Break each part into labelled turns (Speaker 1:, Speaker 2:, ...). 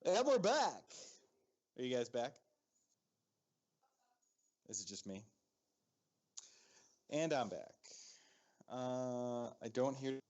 Speaker 1: And we're back. Are you guys back? Is it just me? And I'm back. I don't hear.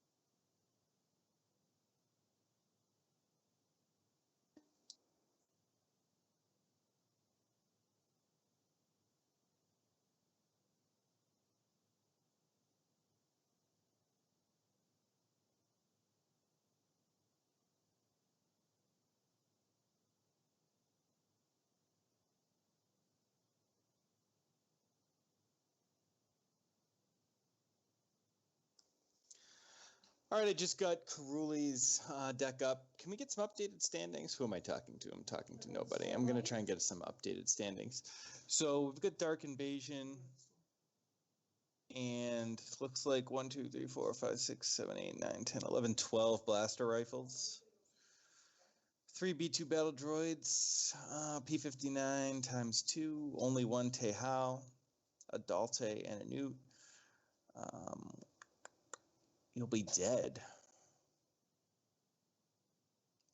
Speaker 1: All right, I just got Caruli's deck up. Can we get some updated standings? Who am I talking to? I'm talking to nobody. I'm going to try and get some updated standings. So we've got Dark Invasion. And looks like 1, 2, 3, 4, 5, 6, 7, 8, 9, 10, 11, 12 blaster rifles. 3 B2 battle droids. P-59 times 2. Only 1 Tehao. A Dalte and a Newt. You'll be dead.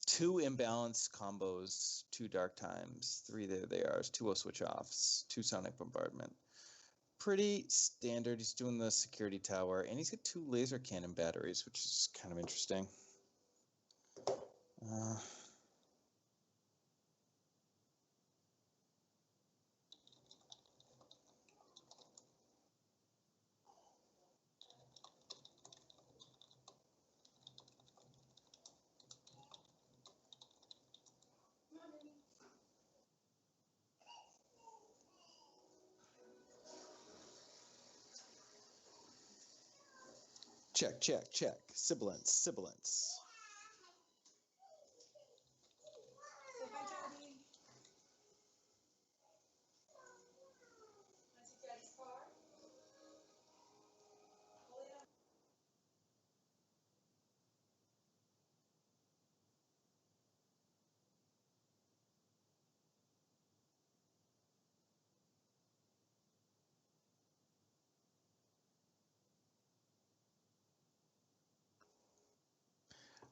Speaker 1: 2 imbalanced combos, 2 dark times, 3 there they are, 2 O switch offs, 2 sonic bombardment. Pretty standard. He's doing the security tower, and he's got 2 laser cannon batteries, which is kind of interesting. Check, check, check. Sibilance, sibilance.
Speaker 2: Say bye, Daddy. That's your daddy's car.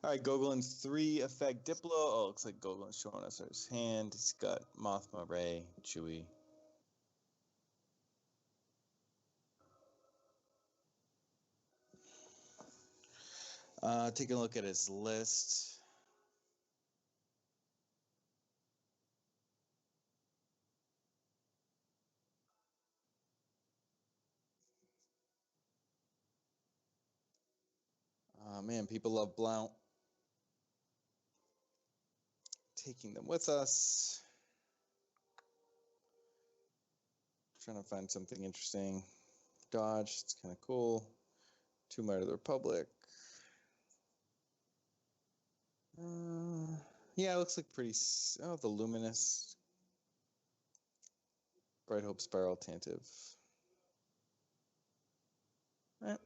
Speaker 1: All right, Gogolin 3 effect Diplo. Oh, looks like Gogolin's showing us his hand. He's got Mothma, Ray, Chewie. Taking a look at his list. Man, people love Blount. Taking them with us. Trying to find something interesting. Dodge, it's kind of cool. 2 Might of the Republic. Yeah, it looks like pretty. Oh, the Luminous. Bright Hope Spiral Tantive. Eh.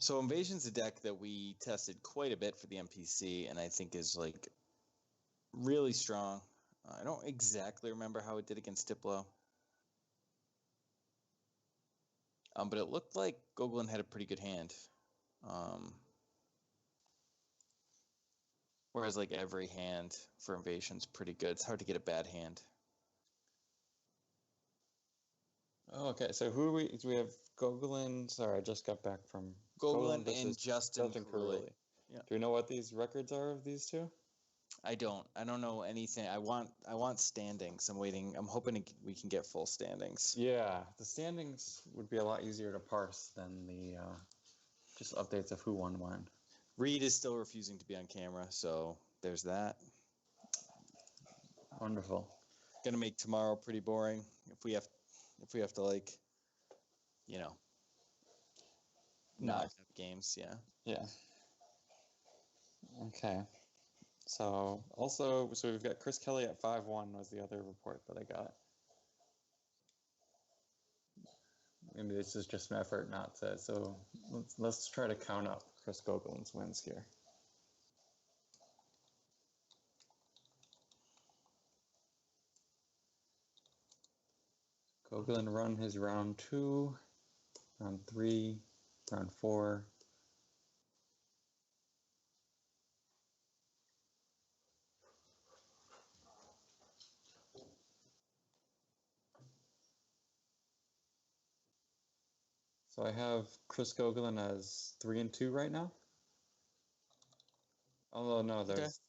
Speaker 1: So Invasion's a deck that we tested quite a bit for the NPC, and I think is like really strong. I don't exactly remember how it did against Diplo. But it looked like Gogolin had a pretty good hand. Whereas like every hand for Invasion's pretty good. It's hard to get a bad hand.
Speaker 3: Oh, okay, so who are we? Do we have Gogolin? Sorry, I just got back from
Speaker 1: Gogolin
Speaker 3: versus
Speaker 1: and Justin
Speaker 3: Caruli.
Speaker 1: Caruli. Yeah.
Speaker 3: Do we know what these records are of these two?
Speaker 1: I don't know anything. I want standings. I'm hoping we can get full standings.
Speaker 3: Yeah, the standings would be a lot easier to parse than the just updates of who won when.
Speaker 1: Reed is still refusing to be on camera, so there's that.
Speaker 3: Wonderful.
Speaker 1: Gonna make tomorrow pretty boring if we have to like, not have games. Yeah.
Speaker 3: Yeah. Okay. So we've got Chris Kelly at 5-1 was the other report that I got. Maybe this is just an effort not to. So let's try to count up Chris Gogolin's wins here. Gogolin run his round 2, round 3, round 4. So I have Chris Gogolin as 3-2 right now. Although no, there's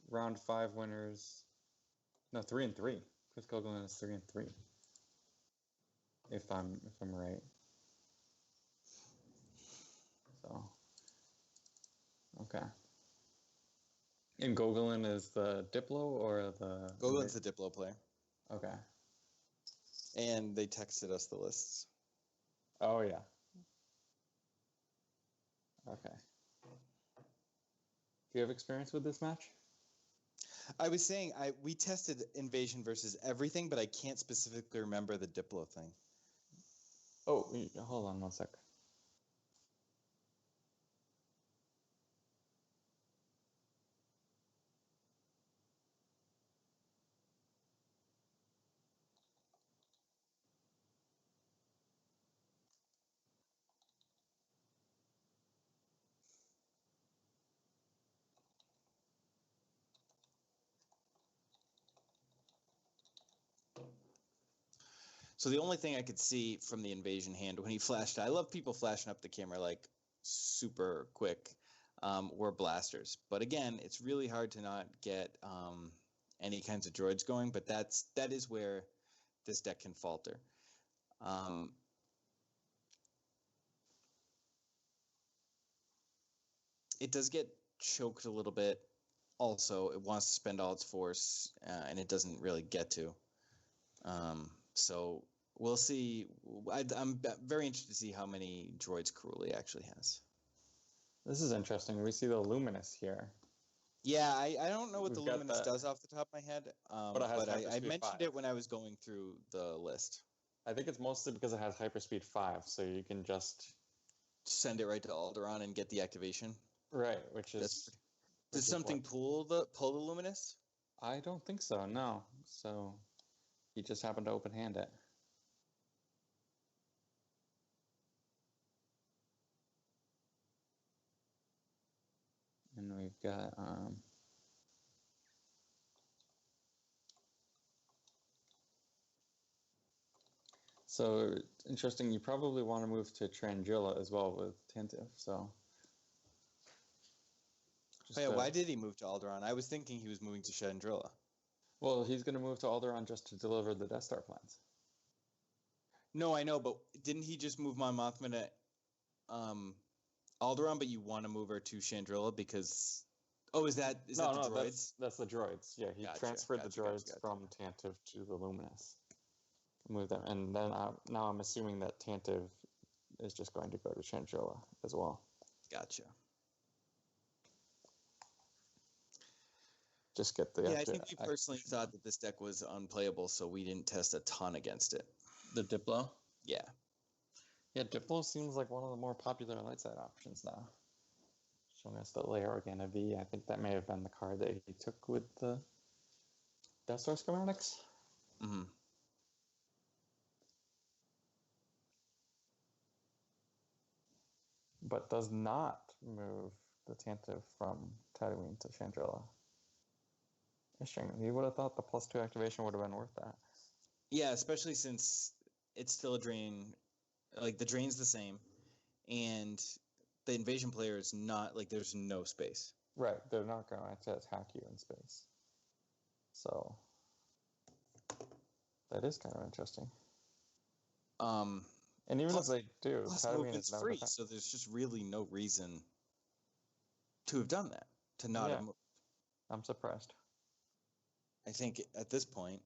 Speaker 3: round 5 winners. No, 3-3. Chris Gogolin is 3-3. If I'm right. So okay. And Gogolin is the Diplo or the
Speaker 1: Gogolin's the Diplo player.
Speaker 3: Okay.
Speaker 1: And they texted us the lists.
Speaker 3: Oh yeah. Okay. Do you have experience with this match?
Speaker 1: I was saying we tested Invasion versus everything, but I can't specifically remember the Diplo thing.
Speaker 3: Oh, hold on 1 sec.
Speaker 1: So the only thing I could see from the Invasion hand when he flashed, I love people flashing up the camera like super quick, were blasters. But again, it's really hard to not get any kinds of droids going. But that is where this deck can falter. It does get choked a little bit. Also, it wants to spend all its force, and it doesn't really get to. So we'll see. I'm very interested to see how many droids Karuli actually has.
Speaker 3: This is interesting. We see the Luminous here.
Speaker 1: Yeah, I don't know what the
Speaker 3: We've got
Speaker 1: Luminous
Speaker 3: that-
Speaker 1: does off the top of my head,
Speaker 3: But it has
Speaker 1: but I
Speaker 3: hyperspeed
Speaker 1: mentioned
Speaker 3: 5.
Speaker 1: it when I was going through the list.
Speaker 3: I think it's mostly because it has hyperspeed 5, so you can just
Speaker 1: Send it right to Alderaan and get the activation.
Speaker 3: right, which is.
Speaker 1: Does something pull the Luminous?
Speaker 3: I don't think so. No. So he just happened to open hand it. And we've got so interesting. You probably want to move to Trangilla as well with Tantive. So.
Speaker 1: Oh, yeah, why did he move to Alderaan? I was thinking he was moving to Chandrilla.
Speaker 3: Well, he's going to move to Alderaan just to deliver the Death Star plans.
Speaker 1: No, I know, but didn't he just move Mon Mothma to Alderaan? But you want to move her to Chandrilla because is that the droids?
Speaker 3: That's the droids. Yeah, he transferred the droids from Tantive to the Luminous. Move them, and then now I'm assuming that Tantive is just going to go to Chandrilla as well.
Speaker 1: Gotcha.
Speaker 3: Just get the.
Speaker 1: Yeah, I think we personally thought that this deck was unplayable, so we didn't test a ton against it.
Speaker 3: The Diplo?
Speaker 1: Yeah.
Speaker 3: Yeah, Diplo seems like one of the more popular light side options now. Showing us the Leia Organa V. I think that may have been the card that he took with the Death Star schematics.
Speaker 1: Mm-hmm.
Speaker 3: But does not move the Tantive from Tatooine to Chandrilla. Interesting. You would have thought the +2 activation would have been worth that.
Speaker 1: Yeah, especially since it's still a drain. Like, the drain's the same, and the invasion player is not, like, there's no space.
Speaker 3: Right, they're not going to attack you in space. So, that is kind of interesting. And even if they do,
Speaker 1: Tatooine is free, so there's just really no reason to have done that, to not have moved.
Speaker 3: I'm surprised.
Speaker 1: I think at this point,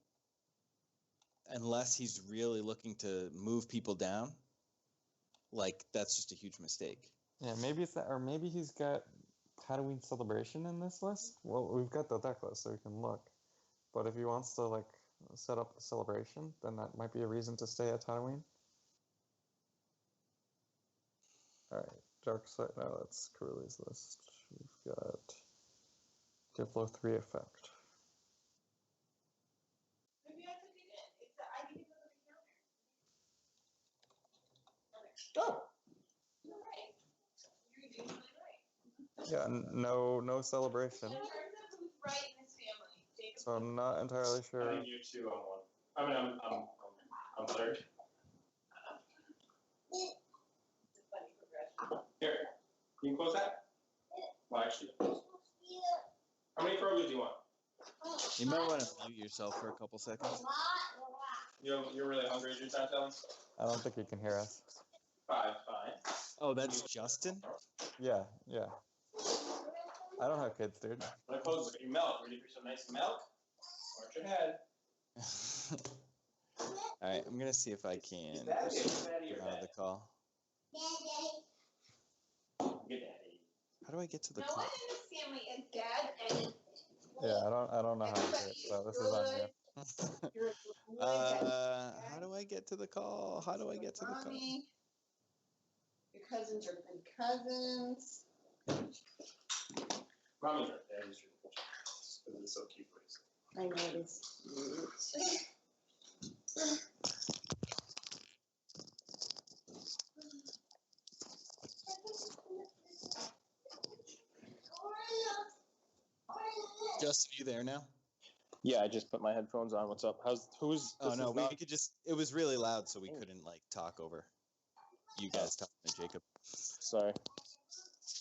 Speaker 1: unless he's really looking to move people down, like, that's just a huge mistake.
Speaker 3: Yeah, maybe it's that, or maybe he's got Tatooine Celebration in this list. Well, we've got the deck list, so we can look. But if he wants to, like, set up the Celebration, then that might be a reason to stay at Tatooine. All right, Dark Side. No, that's Caruli's list. We've got Diplo 3 effect.
Speaker 2: Maybe I took it in. It's I didn't even look at the counter. Oh, you're right. You're usually right.
Speaker 3: Yeah, no celebration.
Speaker 2: In terms of who's right in this family, Jacob.
Speaker 3: So I'm not entirely
Speaker 4: I
Speaker 3: sure.
Speaker 4: think you're 2 on 1. I mean, I'm third.
Speaker 2: It's a funny progression.
Speaker 4: Here, you can close that. Well, actually, how many Kroger's do you want?
Speaker 1: You might want to mute yourself for a couple seconds.
Speaker 4: You're really hungry at your time, Ellen?
Speaker 3: I don't think you can hear us.
Speaker 4: 5, fine.
Speaker 1: Oh, that's Justin?
Speaker 3: Yeah. I don't have kids, dude.
Speaker 4: When I close, get your milk. Ready for some nice milk? Watch your head.
Speaker 1: All right, I'm going to see if I can
Speaker 4: Is that
Speaker 1: get out of the call.
Speaker 4: Get daddy.
Speaker 1: How do I get to the
Speaker 2: No
Speaker 1: call?
Speaker 2: one in this family is dad and
Speaker 3: Yeah, I don't know how to do it, so this is on you.
Speaker 2: you're a good boy.
Speaker 1: How do I get to the call? How do I get to the call?
Speaker 2: Mommy. Your cousins are good cousins.
Speaker 4: Mommy's right there. Daddy's really good. Because it's so cute.
Speaker 2: I know it is cute.
Speaker 1: Justin, you there now?
Speaker 4: Yeah, I just put my headphones on. What's up? Who's?
Speaker 1: Oh
Speaker 4: this
Speaker 1: no,
Speaker 4: is
Speaker 1: we
Speaker 4: not-
Speaker 1: could just. It was really loud, so we couldn't like talk over you guys talking to Jacob.
Speaker 4: Sorry.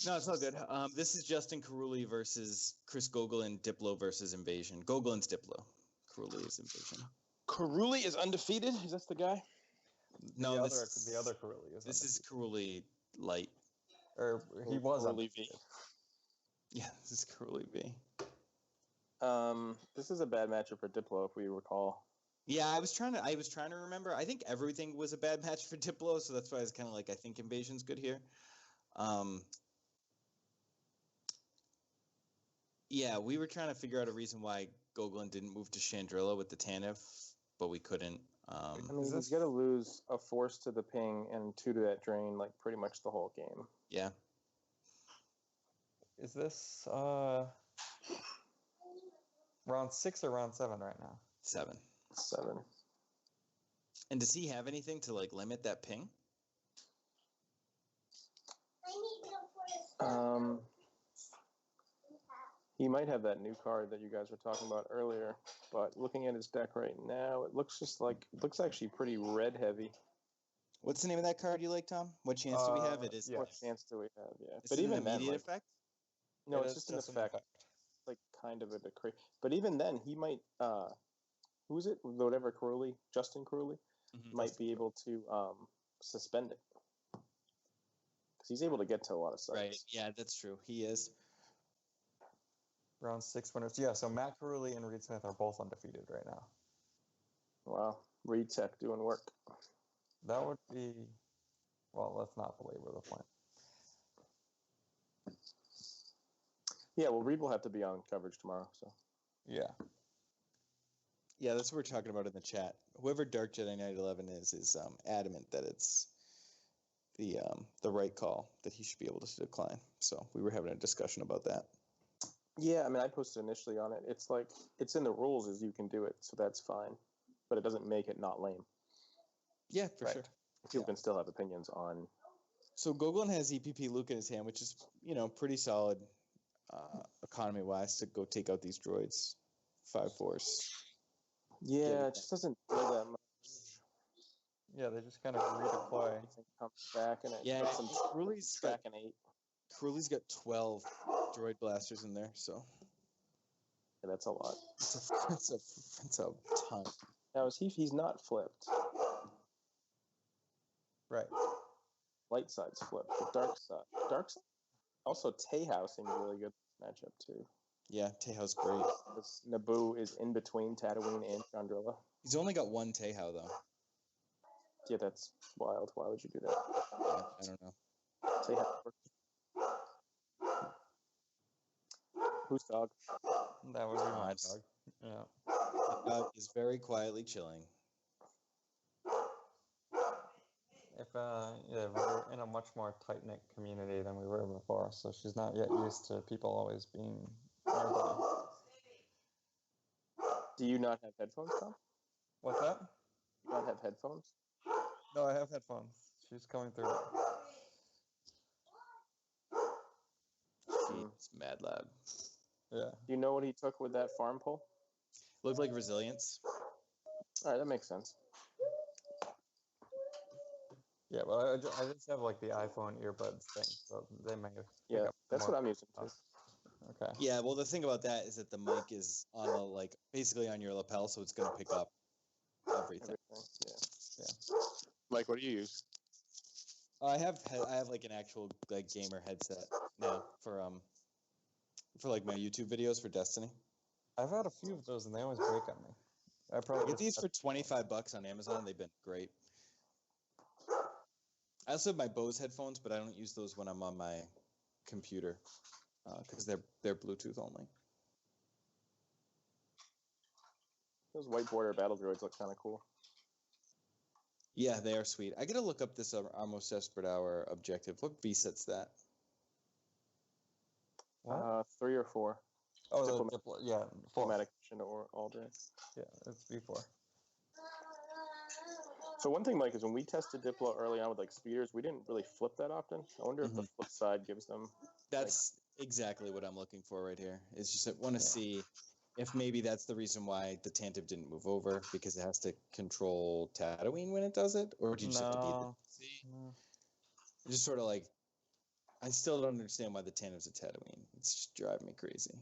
Speaker 1: No, it's all good. This is Justin Caruli versus Chris Gogolin. Diplo versus Invasion. Gogolin's Diplo. Caruli is Invasion.
Speaker 4: Caruli is undefeated. Is that the guy?
Speaker 1: No,
Speaker 3: the other Caruli is.
Speaker 1: This is Caruli Light.
Speaker 3: Or he was
Speaker 4: Caruli V.
Speaker 1: Yeah, this is Caruli V.
Speaker 4: This is a bad matchup for Diplo, if we recall.
Speaker 1: Yeah, I was trying to remember. I think everything was a bad match for Diplo, so that's why I was kind of like, I think Invasion's good here. Yeah, we were trying to figure out a reason why Gogolin didn't move to Chandrilla with the Tanif, but we couldn't.
Speaker 4: I mean, he's got to lose a force to the ping and 2 to that drain, like pretty much the whole game.
Speaker 1: Yeah.
Speaker 3: Is this round 6 or round 7 right now?
Speaker 1: 7.
Speaker 4: 7.
Speaker 1: And does he have anything to like limit that ping?
Speaker 4: He might have that new card that you guys were talking about earlier, but looking at his deck right now, it looks actually pretty red heavy.
Speaker 1: What's the name of that card you like, Tom? What chance do we have? It is.
Speaker 3: yeah.
Speaker 4: What chance do we have? Yeah,
Speaker 1: Is
Speaker 4: but
Speaker 1: it
Speaker 4: even
Speaker 1: an
Speaker 4: then,
Speaker 1: immediate
Speaker 4: like,
Speaker 1: effect?
Speaker 4: no,
Speaker 3: It
Speaker 4: it's
Speaker 3: is
Speaker 4: just an
Speaker 3: an
Speaker 4: effect, like kind of a decree. But even then, he might. Who's it? Whatever Caruli, Justin Caruli,
Speaker 1: Mhm.
Speaker 4: might be able to suspend it because he's able to get to a lot of sites.
Speaker 1: Right. Yeah, that's true. He is.
Speaker 3: Round 6 winners. Yeah, so Matt Caruli and Reed Smith are both undefeated right now.
Speaker 4: Wow, Reed Tech doing work.
Speaker 3: That would be. Well, let's not belabor the point.
Speaker 4: Yeah, well, Reed will have to be on coverage tomorrow. So
Speaker 3: Yeah.
Speaker 1: Yeah, that's what we're talking about in the chat. Whoever Dark Jedi Knight 11 is adamant that it's the right call, that he should be able to decline. So we were having a discussion about that.
Speaker 4: yeah, I mean, I posted initially on it. It's like it's in the rules as you can do it, so that's fine, but it doesn't make it not lame.
Speaker 1: Yeah, for
Speaker 3: Right.
Speaker 1: sure.
Speaker 4: People
Speaker 3: Yeah.
Speaker 4: can still have opinions on.
Speaker 1: So Gogolin has EPP Luke in his hand, which is, pretty solid economy-wise to go take out these droids. 5-4s.
Speaker 4: Yeah, it just doesn't do that much.
Speaker 3: Yeah, they just kind of redeploy.
Speaker 4: Everything comes back and it
Speaker 1: Yeah,
Speaker 4: gets them
Speaker 1: Caruli's
Speaker 4: back
Speaker 1: got,
Speaker 4: in 8.
Speaker 1: Caruli's got 12 droid blasters in there, so
Speaker 4: Yeah, that's a lot.
Speaker 1: it's a ton.
Speaker 4: Now he's not flipped.
Speaker 3: Right.
Speaker 4: Light side's flipped. The dark side. Also, Teihao seems really good in this matchup too.
Speaker 1: Yeah, Tejo's great.
Speaker 4: Because Naboo is in between Tatooine and Chandrilla.
Speaker 1: He's only got one Tejo, though.
Speaker 4: Yeah, that's wild. Why would you do that?
Speaker 1: Yeah, I don't know.
Speaker 4: Teihao. Whose dog?
Speaker 3: That would be my
Speaker 1: Nice.
Speaker 3: dog. Yeah.
Speaker 1: The dog is very quietly chilling.
Speaker 3: we're in a much more tight knit community than we were before, so she's not yet used to people always being nearby.
Speaker 4: Do you not have headphones, Tom?
Speaker 3: What's that?
Speaker 4: You not have headphones?
Speaker 3: No, I have headphones. She's coming through.
Speaker 1: It's mad loud.
Speaker 3: Yeah.
Speaker 4: Do you know what he took with that farm pole?
Speaker 1: Looked like resilience.
Speaker 4: All right, that makes sense.
Speaker 3: Yeah, but I just have like the iPhone earbuds thing, so they may have.
Speaker 4: Yeah, that's what I'm using too.
Speaker 3: Okay.
Speaker 1: Yeah, well, the thing about that is that the mic is on the like basically on your lapel, so it's gonna pick up everything.
Speaker 4: Yeah. Mike, what do you use?
Speaker 1: I have like an actual like gamer headset now for like my YouTube videos for Destiny.
Speaker 3: I've had a few of those, and they always break on me. I probably
Speaker 1: Get these for $25 on Amazon. They've been great. I also have my Bose headphones, but I don't use those when I'm on my computer because they're Bluetooth only.
Speaker 4: Those white border battle droids look kind of cool.
Speaker 1: Yeah, they are sweet. I gotta look up this Almost Desperate Hour objective. What VSET's that?
Speaker 3: What?
Speaker 4: 3 or 4.
Speaker 3: Oh,
Speaker 4: Diplomatic.
Speaker 3: 4.
Speaker 4: Diplomatic mission or Aldrin.
Speaker 3: Yeah, it's V4.
Speaker 4: So one thing, Mike, is when we tested Diplo early on with like speeders, we didn't really flip that often. I wonder if the flip side gives them.
Speaker 1: That's exactly what I'm looking for right here. Is just I want to see if maybe that's the reason why the Tantive didn't move over because it has to control Tatooine when it does it, or do you just have to be
Speaker 3: No.
Speaker 1: just sort of like I still don't understand why the Tantive's a Tatooine. It's just driving me crazy.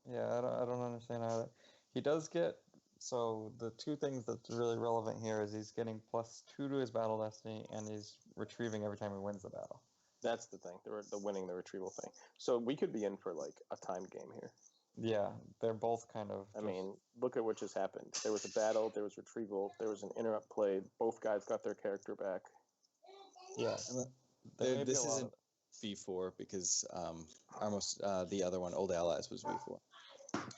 Speaker 3: Yeah, I don't understand either. He does get, so the two things that's really relevant here is he's getting +2 to his battle destiny, and he's retrieving every time he wins the battle.
Speaker 4: That's the thing, the winning the retrieval thing. So we could be in for like a timed game here.
Speaker 3: Yeah, they're both kind of.
Speaker 4: I mean, look at what just happened. There was a battle, there was retrieval, there was an interrupt played. Both guys got their character back.
Speaker 3: Yeah.
Speaker 1: This isn't V4 because almost the other one, Old Allies, was V4.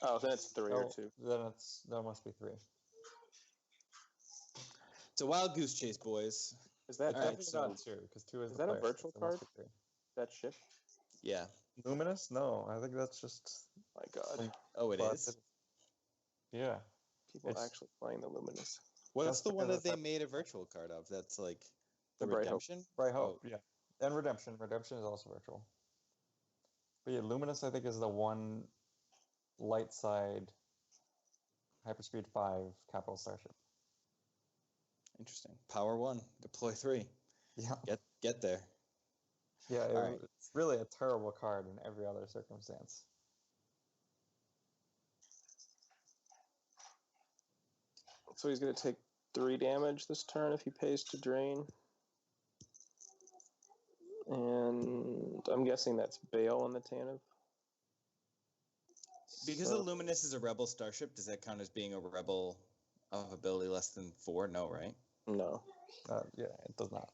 Speaker 4: Oh, then it's 3 or 2.
Speaker 3: Then that must be 3.
Speaker 1: It's a wild goose chase, boys.
Speaker 4: Is that
Speaker 3: Definitely not 2 because 2 is.
Speaker 4: Is
Speaker 3: the
Speaker 4: that a
Speaker 3: player,
Speaker 4: virtual
Speaker 3: so it must
Speaker 4: card?
Speaker 3: be 3.
Speaker 4: That ship?
Speaker 1: Yeah.
Speaker 3: Luminous? No, I think that's just.
Speaker 4: My God,
Speaker 1: Oh, it
Speaker 3: Classic.
Speaker 1: is.
Speaker 3: Yeah.
Speaker 4: people
Speaker 3: It's-
Speaker 4: actually playing the Luminous.
Speaker 1: What's
Speaker 3: That's
Speaker 1: the one
Speaker 3: because
Speaker 1: that they
Speaker 3: that's-
Speaker 1: made a virtual card of? That's like the
Speaker 4: The Bright Hope.
Speaker 1: Redemption.
Speaker 3: Bright Hope, yeah. And Redemption. Redemption is also virtual. But yeah, Luminous, I think, is the one light side Hyperspeed 5 capital starship.
Speaker 1: Interesting. Power 1, deploy 3.
Speaker 3: Yeah.
Speaker 1: Get there.
Speaker 3: Yeah,
Speaker 1: All right.
Speaker 3: it's really a terrible card in every other circumstance.
Speaker 4: So he's going to take 3 damage this turn if he pays to drain. And I'm guessing that's Bale on the Tantive.
Speaker 1: Because
Speaker 4: So-
Speaker 1: the Luminous is a rebel starship, does that count as being a rebel of ability less than 4? No, right?
Speaker 4: No.
Speaker 3: Yeah, it does not.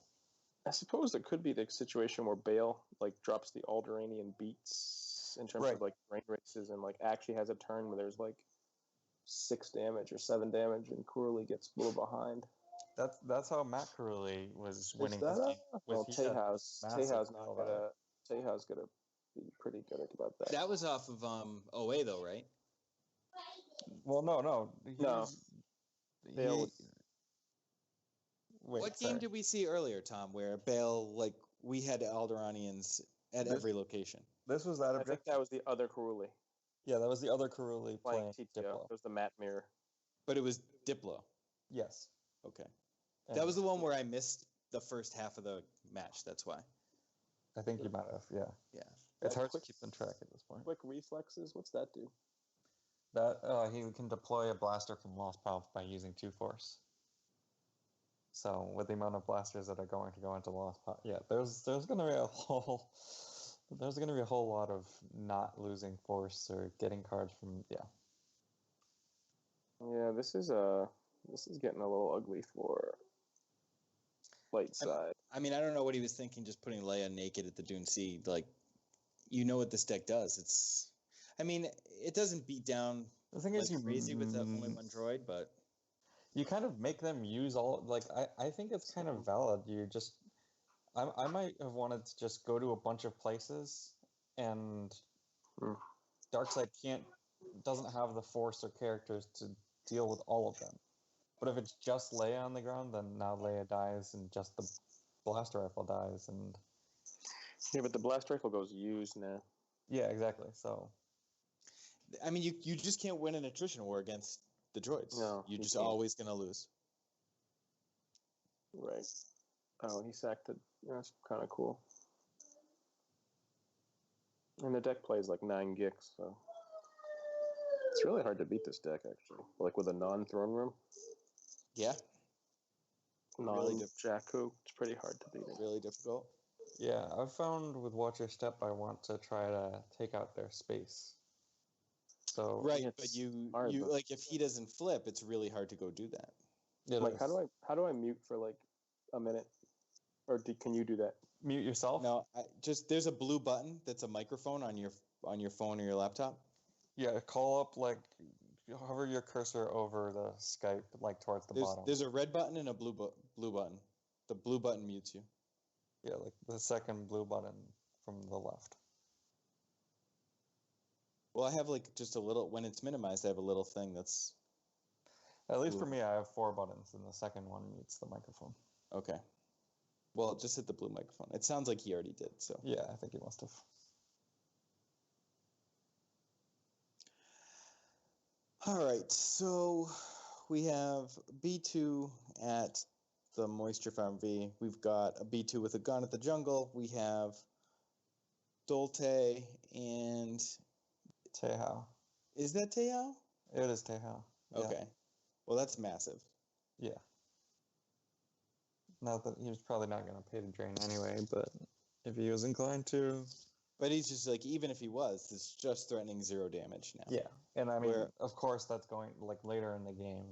Speaker 4: I suppose it could be the situation where Bale like drops the Alderanian beats in terms
Speaker 3: Right.
Speaker 4: of like rain races and like actually has a turn where there's like 6 damage or 7 damage and Corley gets a little behind.
Speaker 3: That's how Matt Curley was winning
Speaker 4: Is
Speaker 3: his
Speaker 4: that
Speaker 3: game.
Speaker 4: well,
Speaker 3: he had
Speaker 4: Tejas
Speaker 3: massive
Speaker 4: not
Speaker 3: battle
Speaker 4: gonna
Speaker 3: value.
Speaker 4: Tejas gonna be pretty good about that.
Speaker 1: That was off of OA though, right?
Speaker 3: Well, no.
Speaker 4: No. Bale was-
Speaker 3: Wait,
Speaker 1: What game
Speaker 3: sorry.
Speaker 1: did we see earlier, Tom, where Bale, like, we had Alderaanians at
Speaker 3: This-
Speaker 1: every location?
Speaker 3: This was that
Speaker 4: I think
Speaker 3: objective?
Speaker 4: that was the other Corley
Speaker 3: Yeah, that was the other Curly
Speaker 4: playing
Speaker 3: playing
Speaker 4: TTO.
Speaker 3: Diplo.
Speaker 4: It was the Matt Mirror.
Speaker 1: But it was Diplo.
Speaker 3: Yes.
Speaker 1: Okay.
Speaker 3: And
Speaker 1: That was the one where I missed the first half of the match. That's why.
Speaker 3: I think you might have, yeah.
Speaker 1: Yeah.
Speaker 3: It's hard
Speaker 4: quick-
Speaker 3: to keep them track at this point.
Speaker 4: Quick reflexes. What's that do?
Speaker 3: That he can deploy a blaster from Lost Path by using 2 force. So with the amount of blasters that are going to go into Lost Path, yeah, there's going to be a whole lot of not losing force or getting cards from
Speaker 4: Yeah, this is getting a little ugly for light side.
Speaker 1: I mean, I don't know what he was thinking just putting Leia naked at the Dune Sea. Like, you know what this deck does. It's, I mean, it doesn't beat down
Speaker 3: The thing
Speaker 1: like
Speaker 3: is, you
Speaker 1: crazy with the only one droid, but
Speaker 3: you kind of make them use all, like, I think it's kind of valid. You just, I might have wanted to just go to a bunch of places, and Darkseid doesn't have the force or characters to deal with all of them. But if it's just Leia on the ground, then now Leia dies, and just the blaster rifle dies, and
Speaker 4: Yeah, but the blast rifle goes used now.
Speaker 3: yeah, exactly. So
Speaker 1: I mean, you just can't win an attrition war against the droids.
Speaker 4: No,
Speaker 1: You're
Speaker 4: you
Speaker 1: just
Speaker 4: can't.
Speaker 1: always gonna lose.
Speaker 4: Right. Oh, he sacked it. That's kind of cool. And the deck plays like 9 Gix, so it's really hard to beat this deck actually. Like with a non-throne room,
Speaker 1: Yeah, Really
Speaker 4: non-Jakku, it's pretty hard to beat it.
Speaker 1: really difficult.
Speaker 3: yeah, I've found with Watch Your Step, I want to try to take out their space. So
Speaker 1: Right,
Speaker 4: Yeah,
Speaker 1: but
Speaker 4: it's
Speaker 1: you
Speaker 4: hard, though.
Speaker 1: like if he doesn't flip, it's really hard to go do that.
Speaker 3: it
Speaker 4: Like,
Speaker 3: is.
Speaker 4: how do I mute for like a minute, or can you do that?
Speaker 3: Mute yourself?
Speaker 1: No, there's a blue button that's a microphone on your phone or your laptop.
Speaker 3: Yeah, call up, like, hover your cursor over the Skype, like towards the bottom.
Speaker 1: There's a red button and a blue button. The blue button mutes you.
Speaker 3: Yeah, like the second blue button from the left.
Speaker 1: Well, I have like just a little. When it's minimized, I have a little thing that's
Speaker 3: At least for
Speaker 1: Blue.
Speaker 3: me, I have 4 buttons, and the second one mutes the microphone.
Speaker 1: okay. Well, just hit the blue microphone. It sounds like he already did. So
Speaker 3: Yeah, I think he must have.
Speaker 1: all right. So we have B2 at the Moisture Farm V. We've got a B2 with a gun at the jungle. We have Dolte and
Speaker 3: Tehao.
Speaker 1: is that Teao?
Speaker 3: It is Tehao. Yeah.
Speaker 1: Okay. Well, that's massive.
Speaker 3: Yeah. Not that he was probably not going to pay the drain anyway, but if he was inclined to.
Speaker 1: But he's just like, even if he was, it's just threatening 0 damage now.
Speaker 3: Yeah. And I mean,
Speaker 1: Where-
Speaker 3: of course, that's going, like, later in the game,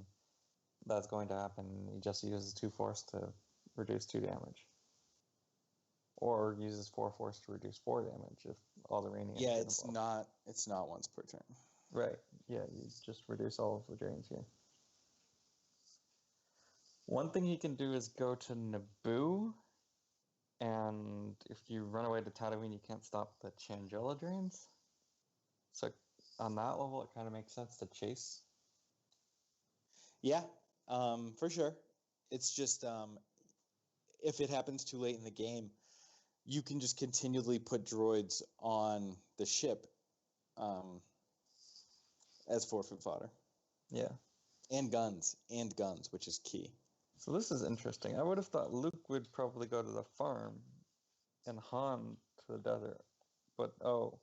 Speaker 3: that's going to happen. He just uses 2 force to reduce 2 damage. Or uses 4 force to reduce 4 damage if all the raining.
Speaker 1: Yeah, it's not once per turn.
Speaker 3: Right. Yeah, you just reduce all of the drains here. One thing he can do is go to Naboo, and if you run away to Tatooine, you can't stop the Changela drains. So on that level, it kind of makes sense to chase.
Speaker 1: Yeah, for sure. It's just if it happens too late in the game, you can just continually put droids on the ship as forfeit fodder.
Speaker 3: Yeah.
Speaker 1: And guns, which is key.
Speaker 3: So this is interesting. I would have thought Luke would probably go to the farm and Han to the desert. But, oh,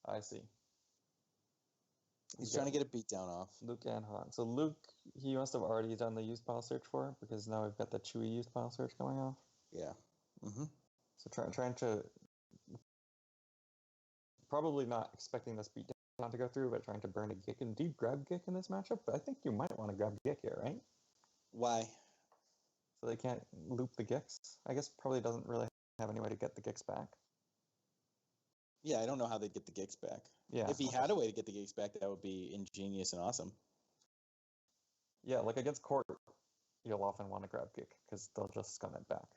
Speaker 3: I see.
Speaker 1: He's
Speaker 3: Yeah.
Speaker 1: trying to get a beatdown off.
Speaker 3: Luke and Han. So Luke, he must have already done the used pile search for it, because now we've got the Chewie used pile search coming off.
Speaker 1: Yeah. Mm-hmm.
Speaker 3: So trying to, probably not expecting this beatdown to go through, but trying to burn a Gik. And do you grab Gik in this matchup? But I think you might want to grab Gik here, right?
Speaker 1: Why?
Speaker 3: So they can't loop the Giks. I guess probably doesn't really have any way to get the Giks back.
Speaker 1: Yeah, I don't know how they get the Gigs back.
Speaker 3: Yeah.
Speaker 1: If he had a way to get the Gigs back, that would be ingenious and awesome.
Speaker 3: Yeah, like against Court, you'll often want to grab Gik, because they'll just scum it back.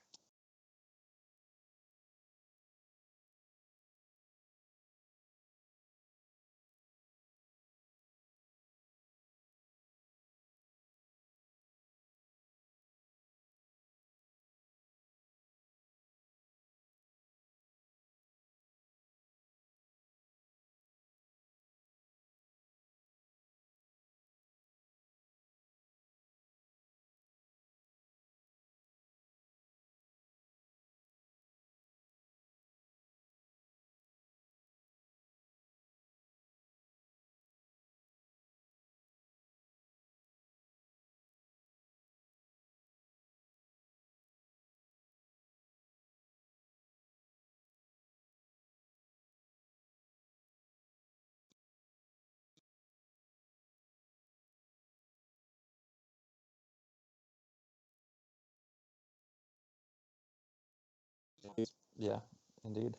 Speaker 3: Yeah, indeed.